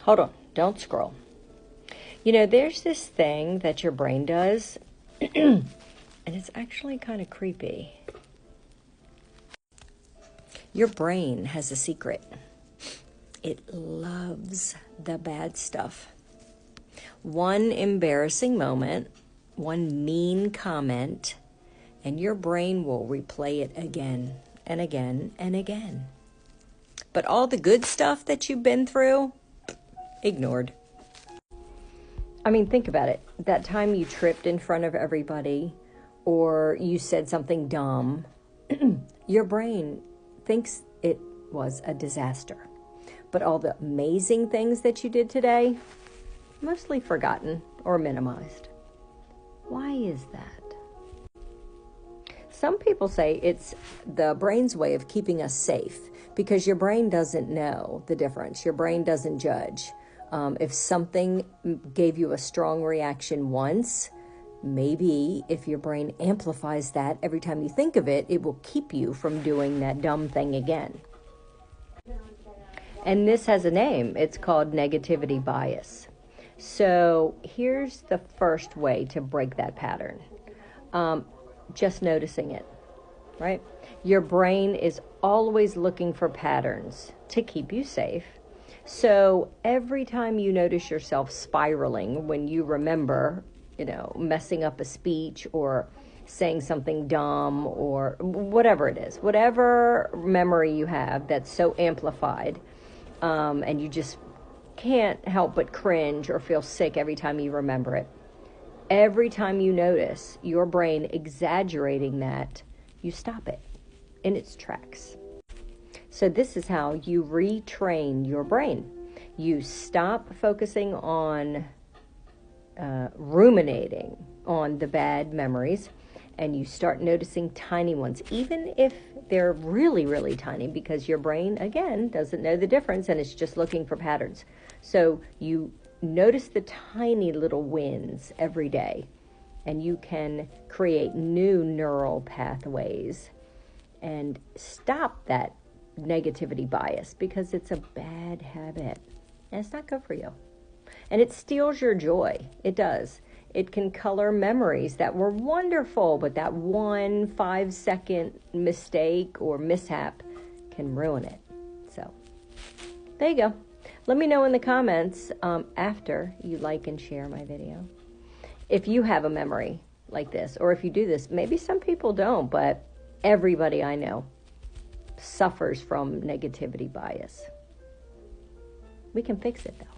Hold on, don't scroll. You know, there's this thing that your brain does, and it's actually kind of creepy. Your brain has a secret. It loves the bad stuff. One embarrassing moment, one mean comment, and your brain will replay it again and again and again. But all the good stuff that you've been through, ignored. I mean, think about it. That time you tripped in front of everybody, or you said something dumb, your brain thinks it was a disaster. But all the amazing things that you did today, mostly forgotten or minimized. Why is that? Some people say it's the brain's way of keeping us safe, because your brain doesn't know the difference. Your brain doesn't judge. If something gave you a strong reaction once, maybe if your brain amplifies that every time you think of it, it will keep you from doing that dumb thing again. And this has a name. It's called negativity bias. So here's the first way to break that pattern. Just noticing it, right? Your brain is always looking for patterns to keep you safe. So every time you notice yourself spiraling when you remember, messing up a speech or saying something dumb or whatever it is, whatever memory you have that's so amplified, and you just can't help but cringe or feel sick every time you remember it. Every time you notice your brain exaggerating that, you stop it in its tracks. So this is how you retrain your brain. You stop focusing on ruminating on the bad memories, and you start noticing tiny ones, even if they're really, really tiny, because your brain, again, doesn't know the difference and it's just looking for patterns. So you notice the tiny little wins every day, and you can create new neural pathways and stop that negativity bias, because it's a bad habit and it's not good for you. And it steals your joy. It does. It can color memories that were wonderful, but that 1 5-second mistake or mishap can ruin it. So there you go. Let me know in the comments after you like and share my video if you have a memory like this, or if you do this. Maybe some people don't, but everybody I know suffers from negativity bias. We can fix it though.